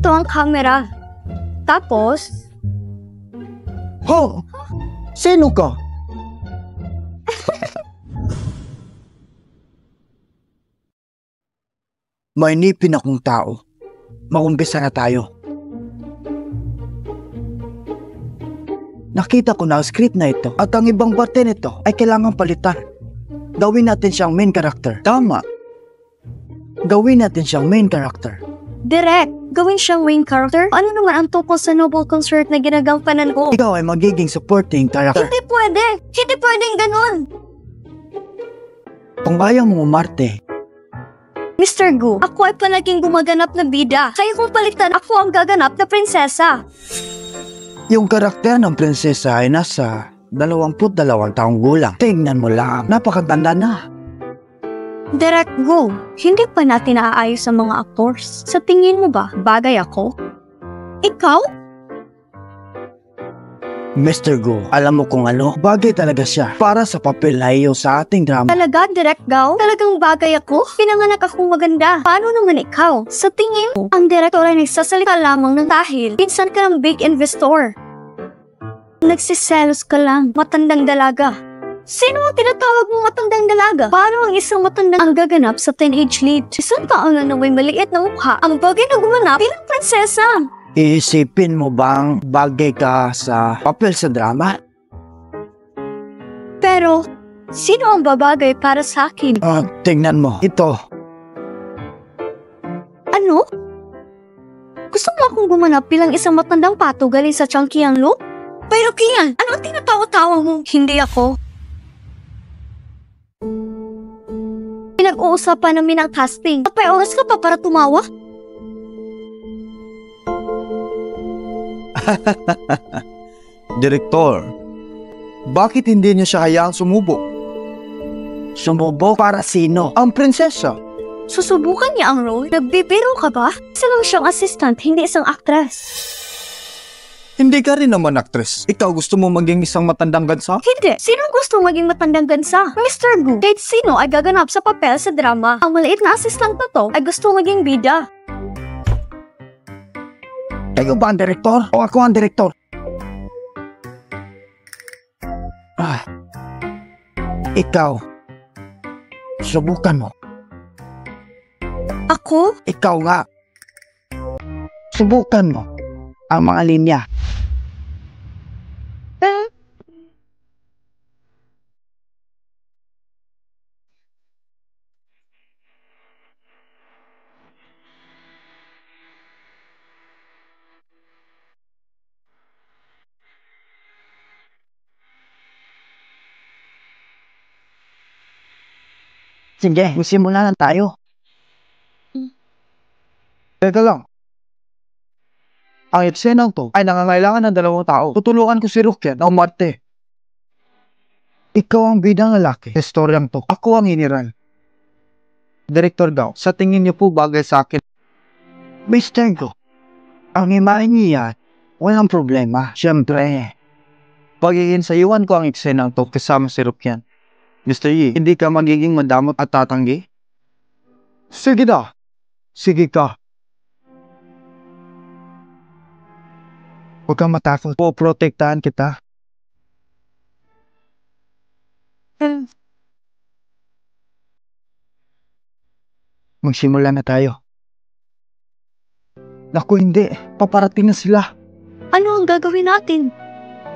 Ito ang camera. Tapos, Ho! Sino ka? May nipin akong tao. Mag-umpisa na tayo. Nakita ko na ang script na ito at ang ibang parte nito ay kailangang palitan. Gawin natin siyang main character. Tama. Gawin natin siyang main character. direct, gawin siyang main character? Ano naman ang tungkol sa noble concert na ginagampanan ko? Ikaw ay magiging supporting character. Hindi pwede! Hindi pwedeng ganun! Kung ayaw mo umarte, Mr. Gu, ako ay palaging gumaganap na bida. Kaya kung palitan, ako ang gaganap na prinsesa. yung karakter ng prinsesa ay nasa 22 taong gulang. Tingnan mo lang, napakatanda na. Direct Gu, hindi pa natin naaayos ang mga actors. Sa tingin mo ba, bagay ako? Ikaw? Mr. Go, alam mo kung ano, bagay talaga siya para sa papel na iyo sa ating drama. Talaga, Direct Gao? Talagang bagay ako? Pinanganak akong maganda. Paano naman ikaw? Sa tingin mo, ang direktor ay nagsasalita lamang ng dahil pinsan ka ng big investor. Nagsiselos ka lang, matandang dalaga. Sino ang tinatawag mong matandang dalaga? Paano ang isang matandang ang gaganap sa teenage lead? Isang tao na may maliit na mukha ang bagay na gumanap bilang prinsesa. Iisipin mo bang bagay ka sa papel sa drama? Pero, sino ang babagay para sa akin? Tingnan mo, ito. Ano? Gusto mo akong gumanap bilang isang matandang pato galing sa Changqiang Loop? Pero Kian, ano ang tinatawa-tawa mo? Hindi ako. Pinag-uusapan namin ang casting. May oras ka pa para tumawa? Direktor, bakit hindi niyo siya hayaang sumubok? Sumubok para sino? Ang prinsesa. Susubukan niya ang role? Nagbibiro ka ba? Isa lang siyang assistant, hindi isang actress. Hindi ka rin naman actress. Ikaw gusto mo maging isang matandang gansa? Hindi. Sino gusto maging matandang gansa? Mr. Gu, kahit sino ay gaganap sa papel sa drama. Ang maliit na assistant na to ay gusto maging bida. Kayo ba ang direktor? O ako ang direktor? Ikaw. Subukan mo. Ako? Ikaw nga. Subukan mo ang mga linya. Sige, magsimula na tayo. Teka lang. Ang eksenang to ay nangangailangan ng 2 tao. Tutulungan ko si Rukia na umarte. Ikaw ang bidang lalaki sa istoryang to. Ako ang iniral. Director Gao, sa tingin niyo po bagay sa akin? Mr. Go, ang imahin niya, walang problema. Siyempre, pag-iinsayuan ko ang eksenang to kasama si Rukian. Mr. Yi, hindi ka magiging madamot at tatanggi? Sige na. Sige ka. Huwag kang matakot. Poprotektahan kita. Magsimula na tayo. Naku, hindi. Paparating na sila. Ano ang gagawin natin?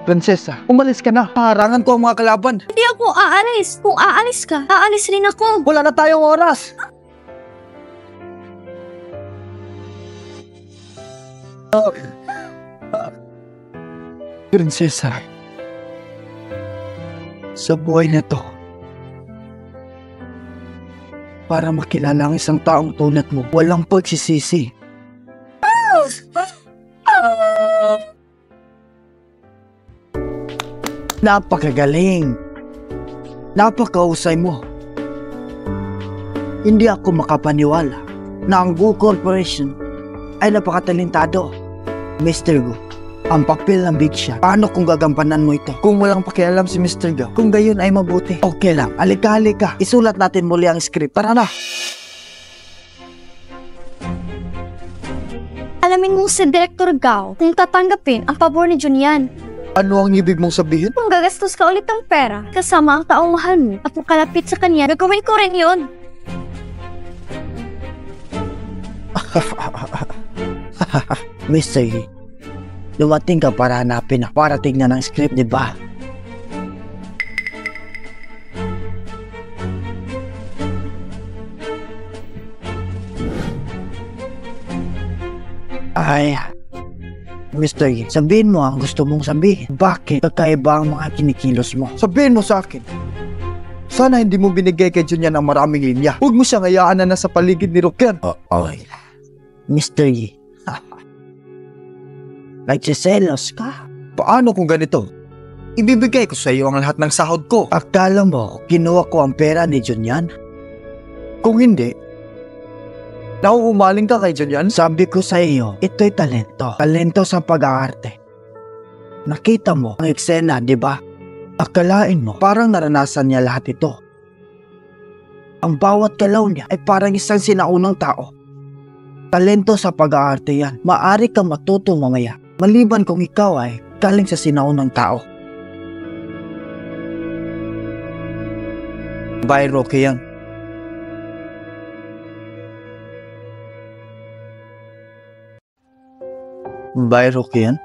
Prinsesa, umalis ka na. Paharangan ko ang mga kalaban. Hindi ako aalis. Kung aalis ka, aalis rin ako. Wala na tayong oras. Prinsesa, sa buhay na to, para makilala ang isang taong tulad mo, walang pagsisisi. Napakagaling. Napakausay mo. Hindi ako makapaniwala na ang Gu Corporation ay napakatalentado. Mr. Gu, ang papel ng Big Shot. Paano kung gagampanan mo ito? Kung walang pakialam si Mr. Gu, kung gayon ay mabuti. Okay lang, alika-alika. Isulat natin muli ang script. Tara na. Alamin Alamin mo si Director Gao kung tatanggapin ang pabor ni Junyan. Ano ang ibig mong sabihin? Kung gagastos ka ulit ng pera kasama ang taong mahal mo at kung kalapit sa kanya, gagawin ko rin yun. Mr. Yi, dumating ka para hanapin na para tignan ang script, di ba? Ay, Mr. Yi, sabihin mo ang gusto mong sabihin. Bakit kakaiba ang mga kinikilos mo? Sabihin mo sa akin. Sana hindi mo binigay kay Junyan ang maraming linya. Huwag mo siyang hayaan na nasa paligid ni Rokyan. Okay. Mr. Yi, nagsiselos ka? Paano kung ganito? Ibibigay ko sa iyo ang lahat ng sahod ko. Akala mo, kinuha ko ang pera ni Junyan? Kung hindi, nauumaling ka kay Junyan? Sabi ko sa iyo, ito'y talento. Talento sa pag-aarte. Nakita mo ang eksena, di ba? Akalain mo, parang naranasan niya lahat ito. Ang bawat galaw niya ay parang isang sinaunang tao. Talento sa pag-aarte yan. Maaari kang matuto mamaya, maliban kung ikaw ay galing sa sinaunang tao. Bye, Rokyan. Bye, Rokyan.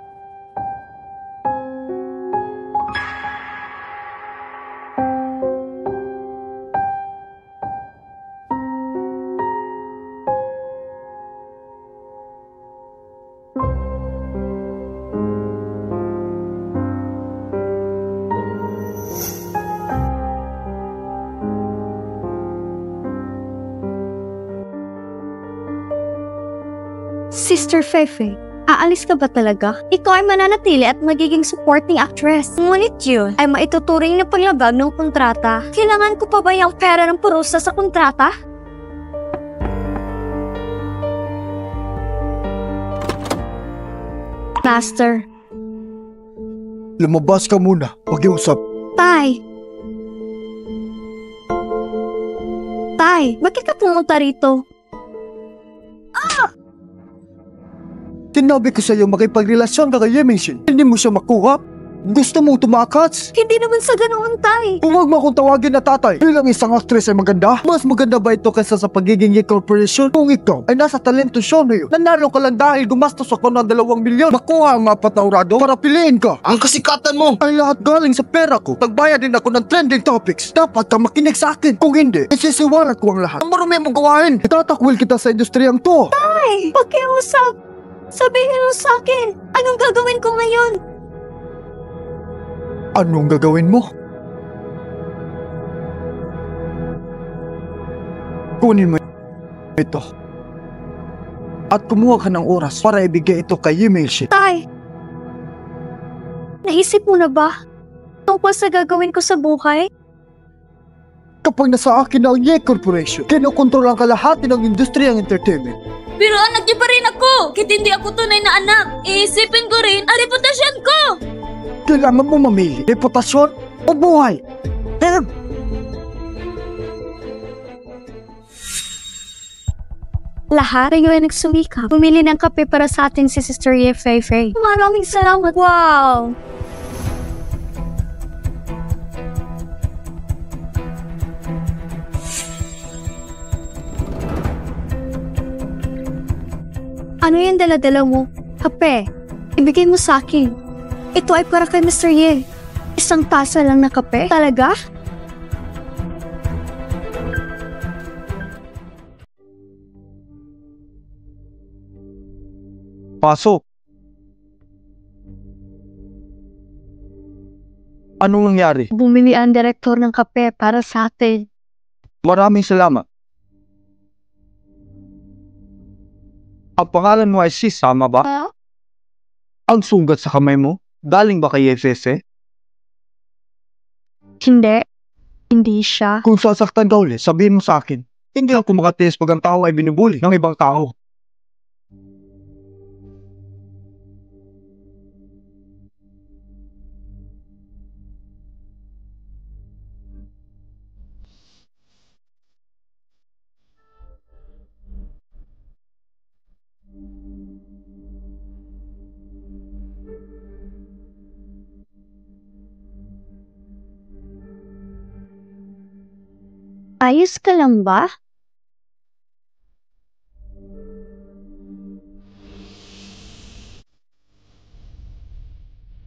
Sister Feifei, aalis ka ba talaga? Ikaw ay mananatili at magiging supporting actress. Ngunit yun ay maituturing na paglabag ng kontrata. Kailangan ko pa ba yung pera ng parusa sa kontrata? Master. Lumabas ka muna. Pag-iusap. Tay! Tay, bakit ka pumunta rito? Tinabi ko sa iyo makipagrelasyon ka kay Yemenshin. Hindi mo siya makuha? Gusto mong tumakas? Hindi naman sa ganoon, Tay. Huwag mo akong tawagin na tatay. Bilang isang actress ay maganda. Mas maganda ba ito kaysa sa pagiging corporation? Kung ikaw ay nasa talento show na yun, nanalo ka lang dahil gumastos ako ng 2 milyon. Makuha ang 4 na urado para piliin ka. Ang kasikatan mo ay lahat galing sa pera ko. Nagbayad din ako ng trending topics. Dapat ka makinig sa akin. Kung hindi, isisiwalat ko ang lahat. Ang marumi mong gawain. Itatakwil kita sa industriyang to. Tay, pakiusap. Sabihin mo sa akin, anong gagawin ko ngayon? Anong gagawin mo? Kunin mo ito. At kumuha ka ng oras para ibigay ito kay Yemenshin. Tay, naisip mo na ba tungkol sa gagawin ko sa buhay? Kapag nasa akin na ang Ye Corporation, kinokontrol ang kalahati ng industriyang entertainment. Pero anak niyo pa rin ako. Kahit hindi ako tunay na anak, iisipin ko rin ang reputasyon ko. Kailangan mo mamili, reputasyon o buhay. Lahat ay nagsumikap. Bumili ng kape para sa atin si Sister Ye Feifei. Maraming salamat. Wow! Ano yung dala-dala mo? Kape. Ibigay mo sa akin. Ito ay para kay Mr. Ye. Isang tasa lang na kape? Talaga? Pasok. Anong nangyari? Bumili ang direktor ng kape para sa atin. Maraming salamat. Ang pangalan mo ay Sis, tama ba? Ang sugat sa kamay mo, galing ba kay FSE? Hindi. Hindi siya. Kung sasaktan ka ulit, sabihin mo sa akin. Hindi ako makatiis pag ang tao ay binubuli ng ibang tao. Ayos ka lang ba?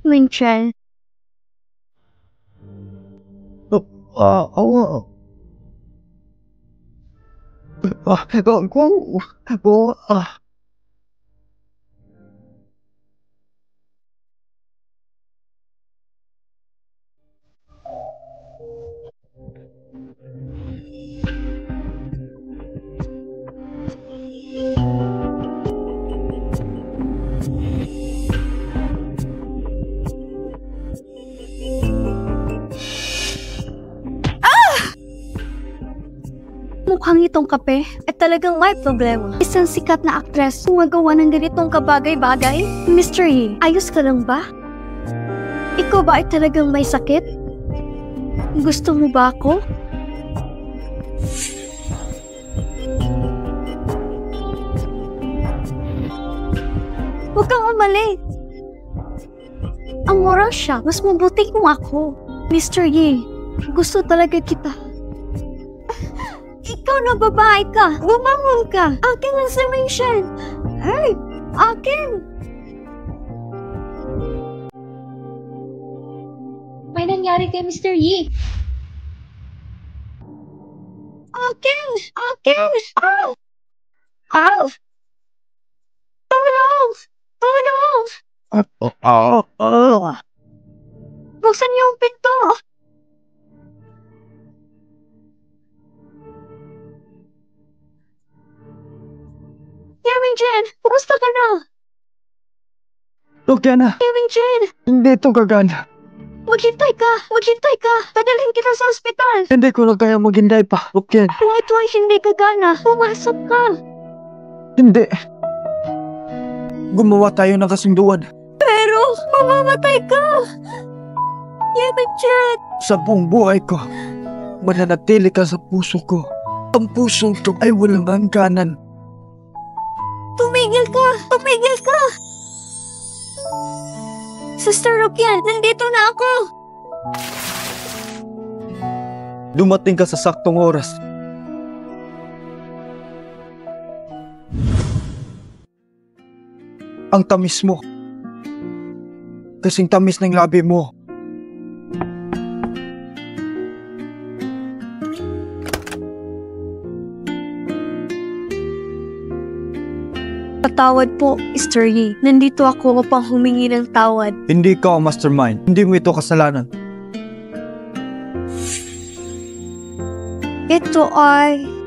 Winchell, Oo. mukhang itong kape ay talagang may problema. Isang sikat na aktres gumagawa ng ganitong kabagay-bagay. Mr. Yi, ayos ka lang ba? Ikaw ba ay talagang may sakit? Gusto mo ba ako? Huwag kang umalis. Ang moral siya, mas mabuti kung ako. Mr. Yi, gusto talaga kita. Ikaw na babae ka. Bumangon ka. Akin ang sumisyon. Ay, akin. May nangyari kay Mr. Yi. Akin. Akin. Ow. Ow. Tulong. Tulong. Buksan niyo ang pinto. Kevin Jen, kumusta ka na? Lukiana, Kevin Jen, hindi ito gagana. maghintay ka. Maghintay ka. Dadalhin kita sa ospital. Hindi ko na kaya maghintay pa. Lukian, Kung ito ay hindi gagana, pumasok ka. hindi. Gumawa tayo ng kasunduan. Pero, mamamatay ka. Kevin Jen. Sa buong buhay ko, mananatili ka sa puso ko. Ang pusong to ay walang hangganan. Tumigil ka! Tumigil ka! Sister Rukian, nandito na ako! Dumating ka sa saktong oras. Ang tamis mo. Kasing tamis ng labi mo. Patawad po, Mr. Yi. Nandito ako upang humingi ng tawad. Hindi ka ang mastermind. Hindi mo ito kasalanan. Ito ay...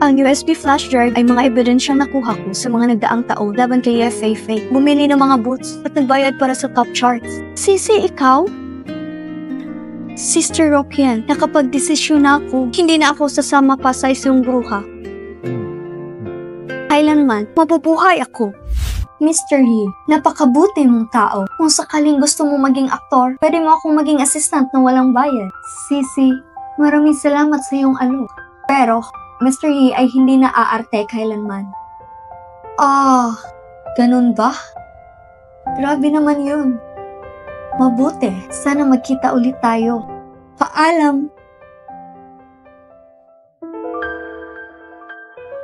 Ang USB flash drive ay mga ebidensyang nakuha ko sa mga nagdaang taon laban kay Fei. Bumili ng mga boots at nagbayad para sa top charts. Sisi, ikaw? Sister Rukian, nakapag-desisyon na ako. Hindi na ako sasama pa sa isang bruha. Kailanman, mabubuhay ako. Mr. Yi, napakabuti mong tao. Kung sakaling gusto mo maging aktor, pwede mo akong maging assistant na walang bayad. Sisi, maraming salamat sa iyong alok. Pero, Mr. Yi ay hindi na aarte kailanman. Ganun ba? Grabe naman yun. Mabuti, sana magkita ulit tayo. Paalam.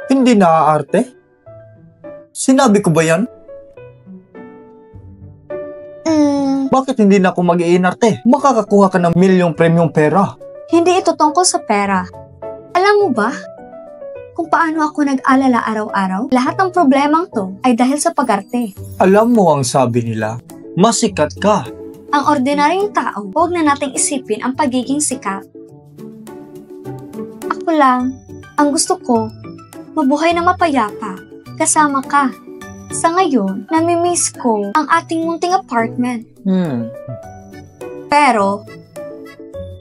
Hindi naaarte? Sinabi ko ba yan? Bakit hindi na ako mag-iinarte? Makakakuha ka ng milyong premyong pera. Hindi ito tungkol sa pera. Alam mo ba, kung paano ako nag-alala araw-araw? Lahat ng problemang to ay dahil sa pag-arte. Alam mo ang sabi nila, masikat ka. Ang ordinaryong tao, huwag na nating isipin ang pagiging sikat. Ako lang, ang gusto ko, mabuhay na mapayapa, kasama ka. Sa ngayon, namimiss ko ang ating munting apartment. Pero,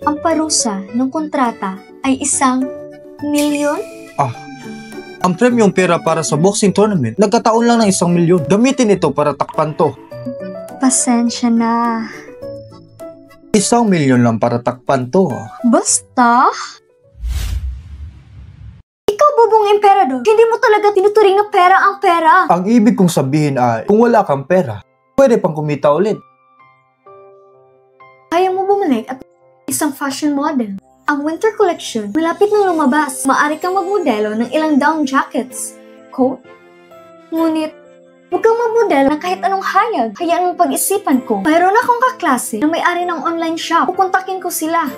ang parusa ng kontrata ay 1,000,000? Ang premyong pera para sa boxing tournament, nagkataon lang ng 1,000,000. Gamitin ito para takpan to. Pasensya na. 1,000,000 lang para takpan to. Basta? Ikaw, bubong emperador, hindi mo talaga tinuturing na pera ang pera. Ang ibig kong sabihin ay, kung wala kang pera, pwede pang kumita ulit. Kaya mo bumalik at isang fashion model. Ang winter collection, malapit nang lumabas. Maaari kang magmodelo ng ilang down jackets, coat. Ngunit, huwag kang magmodelo ng kahit anong hayag. Hayaan mong pag-isipan ko. Mayroon akong kaklase na may-ari ng online shop. Pupuntakin ko sila.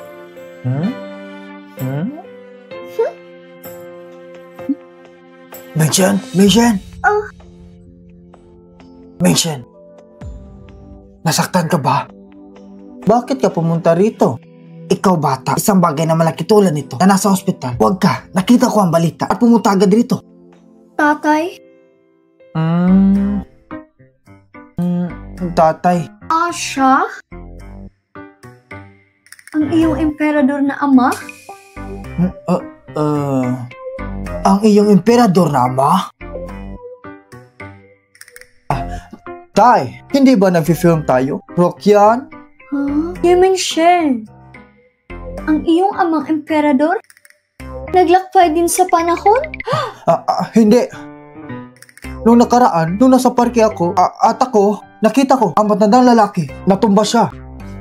Ming-Shen! Ming-Shen! Oh. Ming-Shen! Nasaktan ka ba? Bakit ka pumunta rito? Ikaw bata, isang bagay na malaki tulad nito na nasa ospital. Huwag ka, nakita ko ang balita at pumunta agad rito. Tatay? Tatay. Siya? Ang iyong emperador na ama? Ang iyong emperador na ama? Tay, hindi ba nag-film tayo? Rokyan? Ming-Shen, ang iyong amang emperador? Naglakbay din sa panahon? Hindi. Nung nakaraan, nung nasa parke ako, at ako, nakita ko ang matandang lalaki. Natumba siya.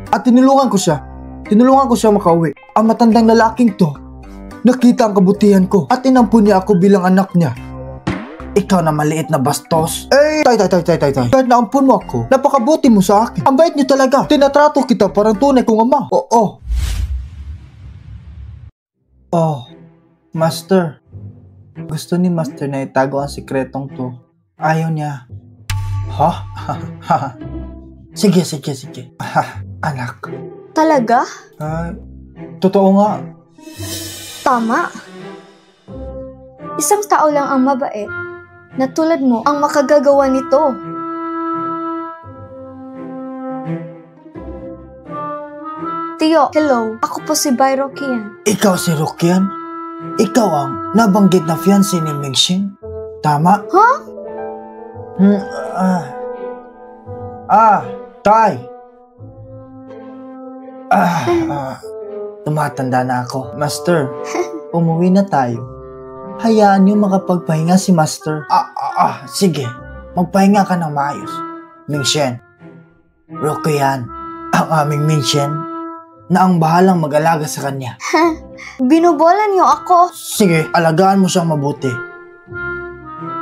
At tinulungan ko siya. Tinulungan ko siya makauwi. Ang matandang lalaking to, nakita ang kabutihan ko at inampun niya ako bilang anak niya. Ikaw na maliit na bastos. Tay. Kahit naampun mo ako, napakabuti mo sa akin. Ang bait niyo talaga. Tinatrato kita parang tunay kong ama. Oo. Oh, Master. Gusto ni Master na itago ang sikretong to. Ayaw niya. Ha? Sige. Anak. Talaga? Totoo nga. Tama. Isang tao lang ang mabait na tulad mo ang makagagawa nito. Tiyo, hello. Ako po si Bai Rokyan. Ikaw si Rokyan? Ikaw ang nabanggit na fiancé ni Ming-Shen? Tama? Ha? Tay. Tumatanda na ako. Master, umuwi na tayo. Hayaan niyo makapagpahinga si Master. Sige. Magpahinga ka ng maayos. Ming-Shen. Rokyan, ang aming Ming-Shen na ang bahalang mag-alaga sa kanya. Binubola niyo ako. Sige, alagaan mo siyang mabuti.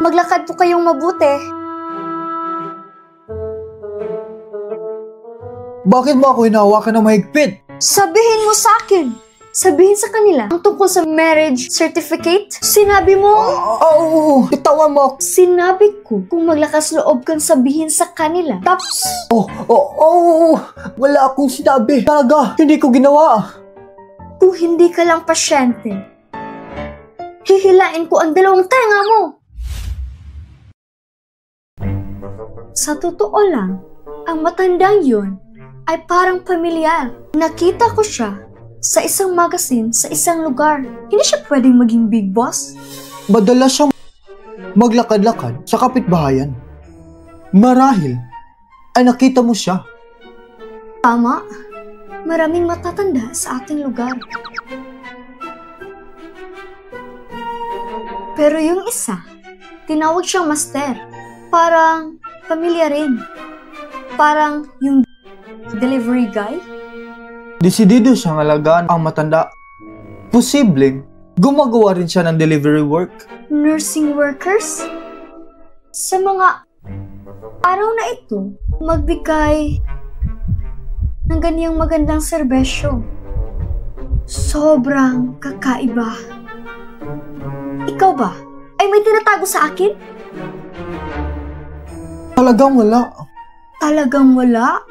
Maglakad po kayong mabuti. Bakit mo ako hinahawakan ng mahigpit? Sabihin mo sa akin. Sabihin sa kanila ang tungkol sa marriage certificate. Sinabi mo? Oo, itawan mo ako. Sinabi ko kung maglakas loob kang sabihin sa kanila. Tapos, wala akong sinabi. Talaga, hindi ko ginawa. kung hindi ka lang pasyente, hihilain ko ang dalawang tenga mo. Sa totoo lang, ang matandang yun ay parang pamilyar. Nakita ko siya sa isang magazine sa isang lugar. Hindi siya pwedeng maging big boss. Madalas siyang maglakad-lakad sa kapitbahayan. Marahil ay nakita mo siya. Tama, maraming matatanda sa ating lugar. Pero yung isa, tinawag siyang master. Parang pamilya rin. Parang yung delivery guy. Desidido siyang alagaan ang matanda. Posibleng gumagawa rin siya ng delivery work. Nursing workers? Sa mga araw na ito, magbigay ng ganyang magandang serbesyo. Sobrang kakaiba. Ikaw ba? Ay may tinatago sa akin? Talagang wala. Talagang wala?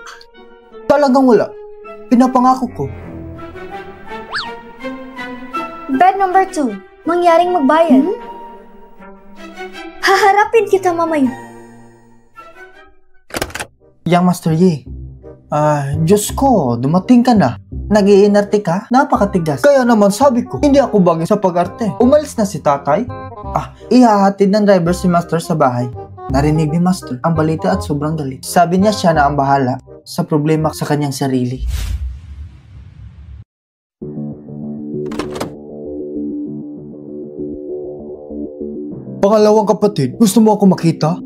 Talagang wala. Pinapangako ko. Bed number 2, mangyaring magbayad. Haharapin kita mamaya. Yang Master Yi. Diyos ko, dumating ka na. Nag-iinarte ka? Napakatigas. Kaya naman sabi ko, hindi ako bagay sa pag-arte. Umalis na si tatay. Ihahatid ng driver si Master sa bahay. Narinig ni Master ang balita at sobrang galit. Sabi niya siya na ang bahala sa problema sa kanyang sarili. Pangalawang kapatid, gusto mo ako makita?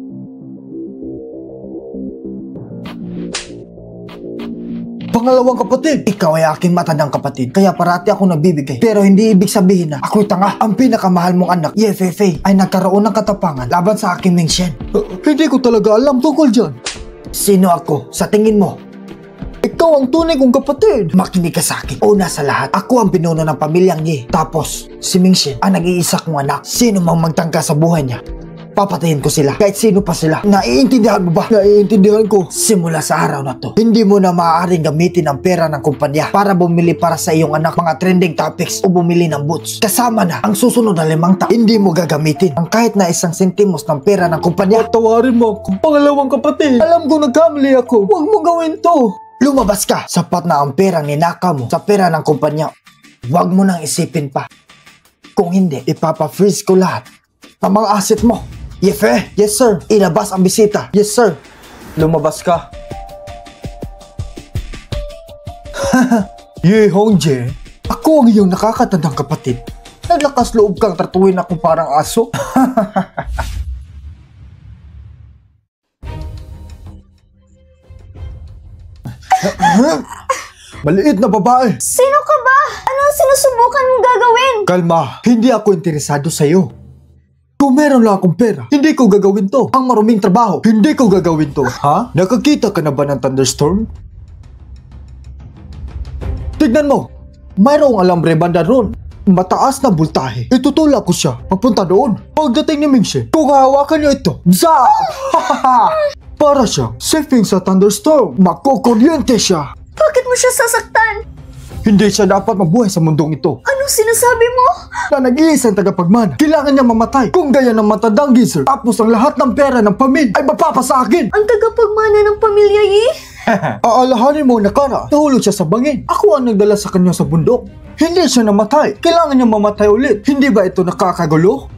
Pangalawang kapatid. Ikaw ay aking matandang kapatid, kaya parati ako nagbibigay. Pero hindi ibig sabihin na ako'y tanga. Ang pinakamahal mong anak, Ye-Fei-Fei, ay nagkaroon ng katapangan laban sa aking Ming-Shen. Hindi ko talaga alam tungkol dyan. Sino ako sa tingin mo? Ikaw ang tunay kong kapatid. Makinig ka sa akin. Una sa lahat, ako ang pinuno ng pamilyang Ye. Tapos, si Ming-Shen ang nag-iisa kong anak. Sino mang magtangka sa buhay niya, papatayin ko sila. Kahit sino pa sila. Naiintindihan mo ba? Naiintindihan ko. Simula sa araw na to, hindi mo na maaaring gamitin ang pera ng kumpanya para bumili para sa iyong anak mga trending topics o bumili ng boots. Kasama na ang susunod na 5 taon. Hindi mo gagamitin ang kahit na 1 sentimos ng pera ng kumpanya. Tawarin mo ako, pangalawang kapatid. Alam ko nagkamali ako. Huwag mo gawin to. Lumabas ka. Sapat na ang perang ninakaw mo sa pera ng kumpanya. Huwag mo nang isipin pa. Kung hindi, ipapa-freeze ko lahat ng mga asset mo. Ye-Fei? Yes, sir. Ilabas ang bisita. Yes, sir. Lumabas ka. Ye Hongjae, ako ang iyong nakakatandang kapatid. Naglakas loob kang tratuhin ako parang aso. Maliit na babae. Sino ka ba? Anong sinusubukan mong gagawin? Kalma, hindi ako interesado sa'yo. Kung meron lang akong pera, hindi ko gagawin to. Ang maruming trabaho, hindi ko gagawin to. Ha? Nakakita ka na ba ng thunderstorm? Tignan mo, mayroong alambre banda roon. Mataas na bultahe. Itutulak ko siya, papunta doon. Pagdating ni Ming-Shen, kung hawakan niyo ito, zap! Para siyang saving sa thunderstorm. Makukuryente siya. Bakit mo siya sasaktan? Hindi siya dapat mabuhay sa mundong ito. Anong sinasabi mo? Na nag-iisang tagapagmana, kailangan niya mamatay. Kung gaya ng matandang geezer, tapos ang lahat ng pera ng pamilya ay mapapasa akin. Ang tagapagmana ng pamilya Yi? Aalahanin mo na Kara, nahulog siya sa bangin. Ako ang nagdala sa kanya sa bundok. Hindi siya namatay. Kailangan niya mamatay ulit. Hindi ba ito nakakagulo?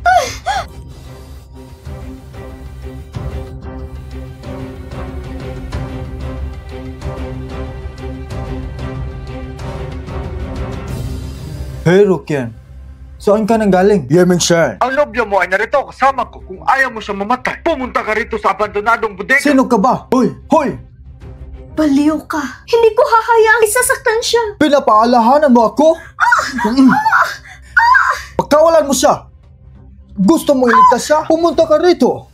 Hey, Rukian. Saan ka nang galing? Ye Ming-Shen. Ang nobya mo ay narito kasama ko. Kung ayaw mo siya mamatay, pumunta ka rito sa abandonadong bodega. Sino ka ba? Hoy! Hoy! Baliw ka. Hindi ko hahayaang isasaktan siya. Pinapaalahanan mo ako? Pagkawalan mo siya. Gusto mo iligtas siya? Pumunta ka rito.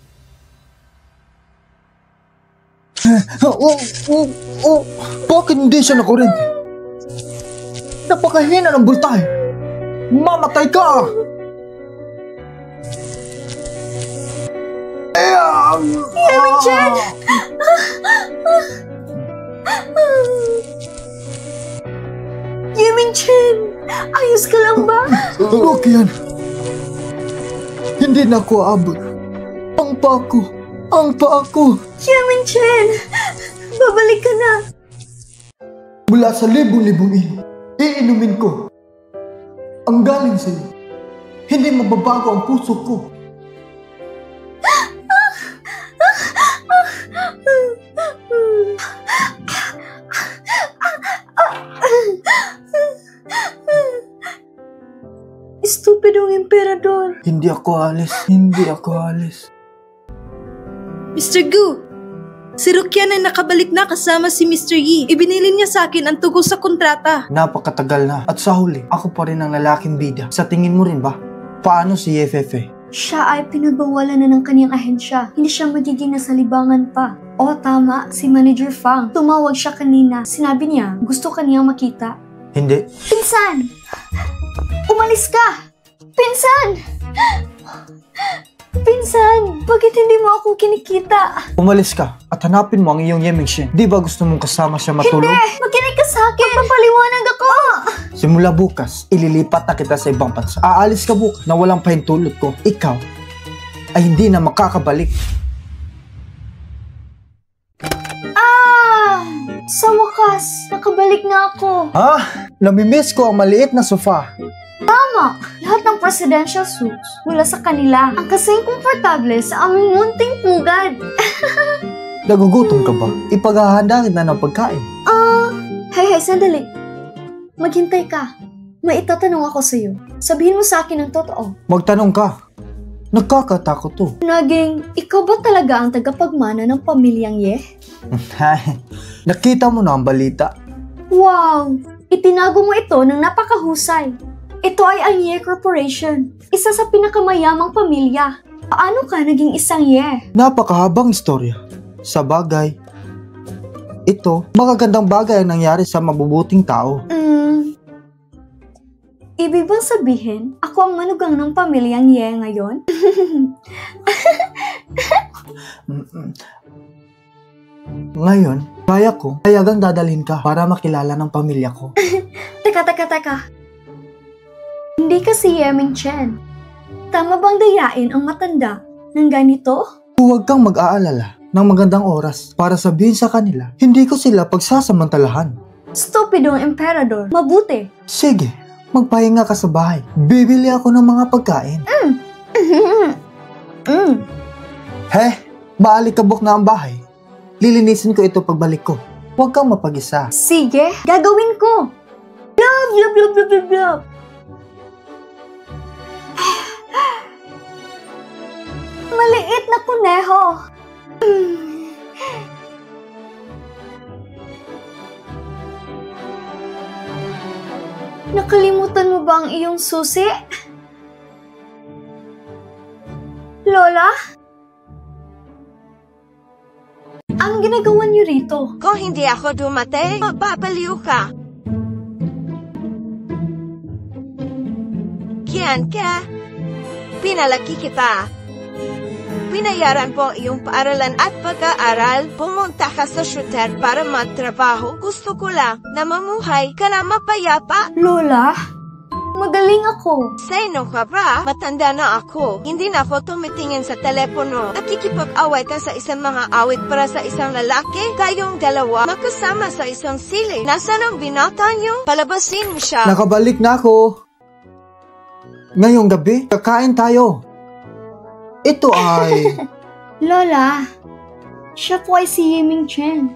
Bakit hindi siya nakurente? Napakahina ng bultahe. Mamatay ka! Ming-Shen! Ming-Shen! Ayos ka lang ba? Rukian, hindi na ako abot. Ang paa ko. Ang paa ko. Ming-Shen! Babalik ka na. Mula sa libong-libong inom, iinumin ko. Ang galing sa'yo. Hindi mababago ang puso ko. Estupidong emperador. Hindi ako alis. Hindi ako alis. Mr. Gu, si Rukian ay nakabalik na kasama si Mr. Yi. Ibinili niya sa akin ang tugos sa kontrata. Napakatagal na. At sa huli, ako pa rin ang lalaking bida. Sa tingin mo rin ba? Paano si Ye-Fei-Fei? Siya ay pinagbawalan na ng kaniyang ahensya. Hindi siya magiging nasa libangan pa. O tama, si Manager Fang. Tumawag siya kanina. Sinabi niya, gusto kaniyang makita. Hindi. Pinsan! Umalis ka! Pinsan! Pinsan! Bakit hindi mo ako kinikita? Umalis ka at hanapin mo ang iyong Ye Ming-Shen. Di ba gusto mong kasama siya matulog? Hindi! Makinig ka sa akin! Magpapaliwanag ako! Simula bukas, ililipat na kita sa ibang bansa. Aalis ka bukas na walang pahintulot ko. Ikaw ay hindi na makakabalik. Sa wakas, nakabalik na ako. Ha? Namimiss ko ang maliit na sofa. Tama! Lahat ng presidential suits mula sa kanila ang kasing komportable sa aming munting pugad. Nagugutom ka ba? Ipaghahanda kita ng pagkain. Hey, sandali. Maghintay ka. May itatanong ako sa'yo. Sabihin mo sa akin ang totoo. Magtanong ka. Nagkakatakot to. Naging, ikaw ba talaga ang tagapagmana ng pamilyang Ye? Nakita mo na ang balita. Wow! Itinago mo ito ng napakahusay. Ito ay ang Ye Corporation, isa sa pinakamayamang pamilya. Paano ka naging isang Ye? Napakahabang istorya. Sa bagay, ito, magagandang bagay ang nangyari sa mabubuting tao. Ibig bang sabihin, ako ang manugang ng pamilyang Ye ngayon? Ngayon, kaya ko, payagang dadalhin ka para makilala ng pamilya ko. Teka. Hindi kasi Ye Ming Chen. Tama bang dayain ang matanda ng ganito? Huwag kang mag-aalala ng magandang oras para sabihin sa kanila, hindi ko sila pagsasamantalahan. Stupidong emperador. Mabuti. Sige, magpahinga ka sa bahay. Bibili ako ng mga pagkain. Maalikabok na ang bahay. Lilinisin ko ito pagbalik ko. Huwag kang mapag-isa. Sige, gagawin ko. Love. Maliit na kuneho. Nakalimutan mo ba ang iyong susi? Lola? Ang ginagawa niyo rito? Kung hindi ako dumating, mababaliw ka. Kian ka? Pinalaki kita. Pinayaran po ang iyong paaralan at pag-aaral. Pumunta ka sa shooter para magtrabaho. Gusto ko lang na mamuhay ka na mapayapa. Lola? Magaling ako. Sino ka ba? Matanda na ako. Hindi na ako tumitingin sa telepono. Nakikipag-away ka sa isang mga awit para sa isang lalaki. Kayong dalawa magkasama sa isang sili. Nasaan ang binata niyo? Palabasin mo siya. Nakabalik na ako. Ngayong gabi, kakain tayo. Ito ay... Lola, siya po ay si Ye Ming Chen.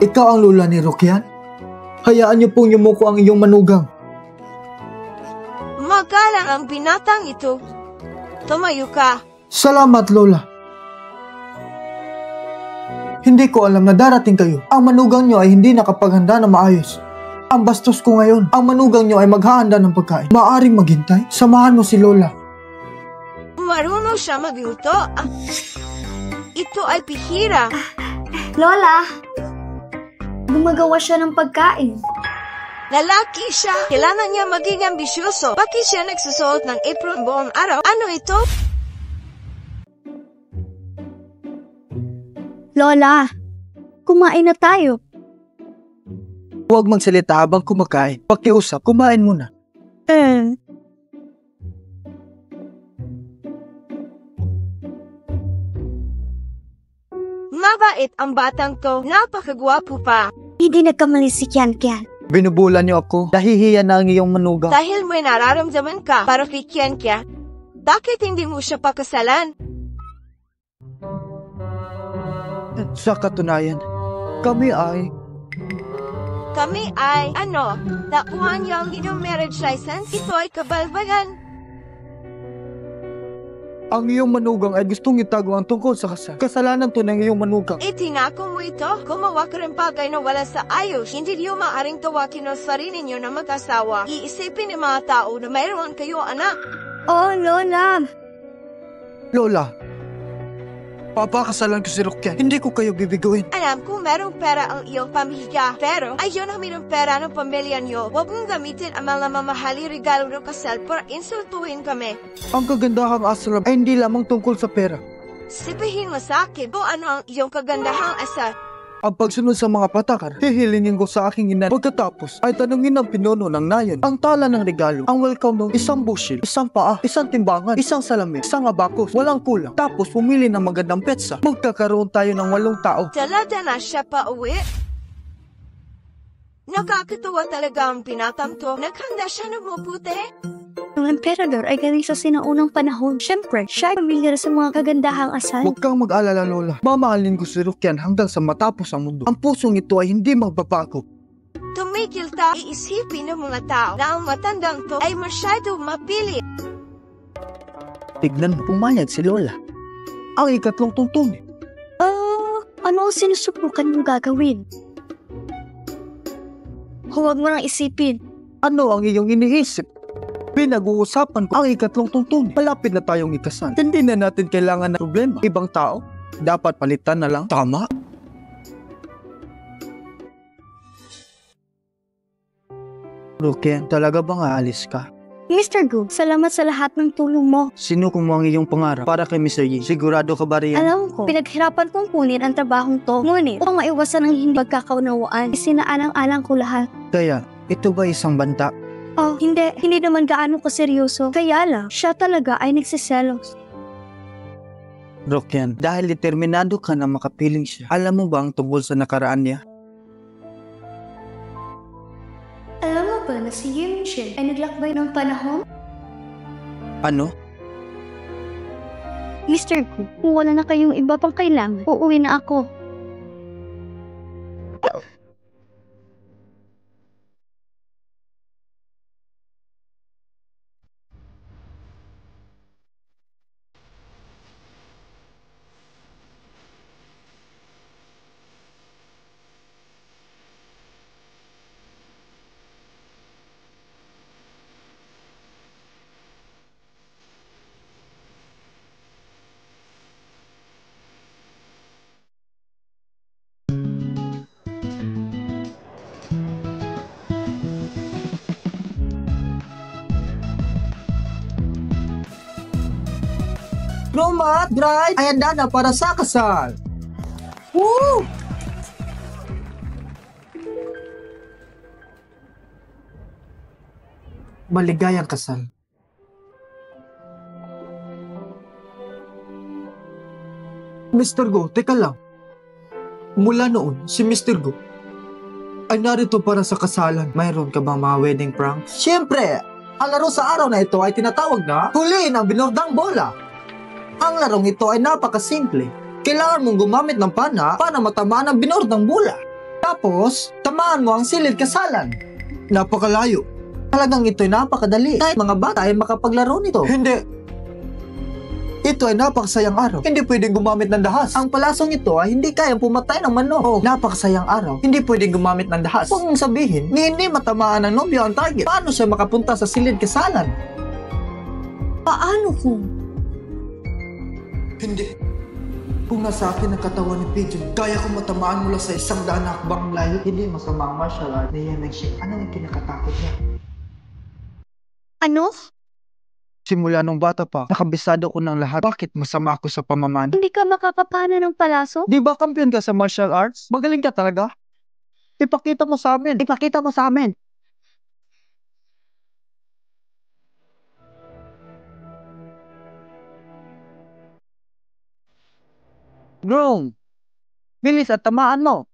Ikaw ang lula ni Rukian? Hayaan niyo pong yumuko ang iyong manugang. Magalang ang binatang ito. Tumayo ka. Salamat, Lola. Hindi ko alam na darating kayo. Ang manugang niyo ay hindi nakapaghanda na maayos. Ang bastos ko ngayon, ang manugang niyo ay maghahanda ng pagkain. Maaring maghintay? Samahan mo si Lola. Marunong siya magluto. Ito ay pihira. Lola, gumagawa siya ng pagkain. Lalaki siya. Kailangan niya maging ambisyoso. Bakit siya nagsusuot ng apron buong araw? Ano ito? Lola, kumain na tayo. Huwag magsalita habang kumakain. Pakiusap, kumain muna. Mabait ang batang to. Napakagwapo pa. Hindi nagkamali si Kian. Binubulan niyo ako. Nahihiya na ang iyong manugang. Dahil may nararamdaman ka para kay Kian. Bakit hindi mo siya pakasalan? Sa katunayan, kami ay... Nakuha niya ang inyong marriage license? Ito ay kabalbagan. Ang iyong manugang ay gustong itago ang tungkol sa kasal. Kasalanan to ng iyong manugang. Itinako mo ito? Gumawa ka rin bagay na wala sa ayos. Hindi niyo maaring tawakin ang sarili niyo na mag-asawa. Iisipin ng mga tao na mayroon kayo anak. Oh, Lola. Lola, papakasalan ko si Rukian. Hindi ko kayo bibiguin. Alam ko merong pera ang iyong pamilya. Pero ayaw namin ang pera ng pamilya niyo. Huwag mong gamitin ang mga mamahali regalo ng kasal para insultuhin kami. Ang kagandahang asal ay hindi lamang tungkol sa pera. Sabihin mo sa akin kung ano ang iyong kagandahang asal. Ang pagsunod sa mga patakaran, hihilingin ko sa aking ina. Pagkatapos ay tanungin ng pinuno ng nayon ang tala ng regalo, ang welcome ng isang bushil, isang paa, isang timbangan, isang salamin, isang abakos, walang kulang. Tapos pumili ng magandang petsa. Magkakaroon tayo ng 8 tao. Talada na siya pa uwi. Nakakatuwa talaga ang pinatang to. Naghanda siya ng mabuti. Ang emperador ay galing sa sinaunang panahon. Siyempre, siya ay pamilyar sa mga kagandahang asal. Huwag kang mag-alala, Lola. Mamahalin ko si Rukian hanggang sa matapos ang mundo. Ang pusong ito ay hindi magbabago. Tumigil ta, iisipin ng mga tao na ang matandang to ay masyado mapilit. Tignan mo, pumayag si Lola. Ang ikatlong tungtungin. Ano ang sinusubukan mong gagawin? Huwag mo nang isipin. Ano ang iyong iniisip? Pinag-uusapan ko ang ikatlong tuntunin. Malapit na tayong ikasal. Hindi na natin kailangan ng problema. Ibang tao, dapat palitan na lang. Tama? Rukia, talaga bang aalis ka? Mr. Gu, salamat sa lahat ng tulong mo. Sinuko mo ang iyong pangarap para kay Mr. Yi. Sigurado ka ba riyan? Alam ko, pinaghirapan kong kunin ang trabahong to. Ngunit, upang maiwasan ang hindi pagkakaunawaan, isinaalang-alang ko lahat. Kaya, ito ba isang banta? Oh, hindi. Hindi naman gaano kaseryoso. Kaya lang, siya talaga ay nagsiselos. Rokyan, dahil determinado ka na makapiling siya, alam mo ba ang tungkol sa nakaraan niya? Alam mo ba na si Yun Shin ay naglakbay ng panahon? Ano? Mr. Gu, kung wala na kayong iba pang kailangan, uuwi na ako. Roma at Bright ay handa na para sa kasal. Woo! Maligayang kasal. Mr. Go, teka lang. Mula noon, si Mr. Go ay narito para sa kasalan. Mayroon ka bang mga wedding prank? Siyempre! Ang laro sa araw na ito ay tinatawag na huliin ang binordang bola. Ang larong ito ay napakasimple. Kailangan mong gumamit ng pana para matamaan ang binordang bola. Tapos, tamaan mo ang silid kasalan. Napakalayo. Talagang ito ay napakadali. Kahit mga bata ay makapaglaro nito. Hindi. Ito ay napakasayang araw. Hindi pwedeng gumamit ng dahas. Ang palasong ito ay hindi kayang pumatay ng manok. Oh, napakasayang araw. Hindi pwedeng gumamit ng dahas. Huwag mong sabihin, hindi matamaan ng nobyo ang target. Paano siya makapunta sa silid kasalan? Paano kung? Hindi. Kung nasa akin ang katawan ni Pigeon, kaya kong matamaan mula sa 100 na hakbang layo. Hindi masama ang martial art ni Yemengshik. Ano ang kinakatakot niya? Ano? Simula nung bata pa, nakabisado ko ng lahat. Bakit masama ako sa pamaman? Hindi ka makakapana ng palaso? Di ba kampiyon ka sa martial arts? Magaling ka talaga? Ipakita mo sa amin. Ipakita mo sa amin. Groom! Bilis at tamaan mo.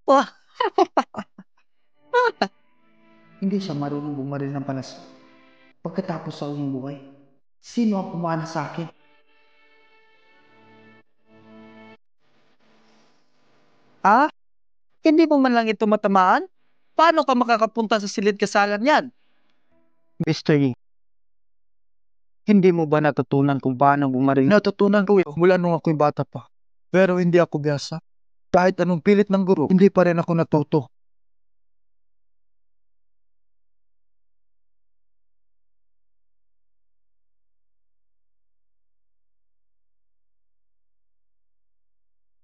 Wah! Hindi siya marunong bumaril ng palas. Pagkatapos sa uling buhay, sino ang pumana sa akin? Ah? Hindi mo man lang ito matamaan? Paano ka makakapunta sa silid kasalan yan? Mr. Yi, hindi mo ba natutunan kung paano bumaril? Natutunan ko ito mula nung ako'y bata pa. Pero hindi ako biyasa. Kahit anong pilit ng guro, hindi pa rin ako natuto.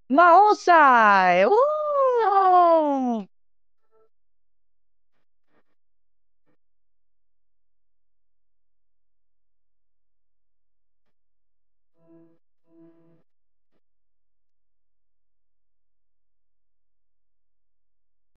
Mahusay! Woo!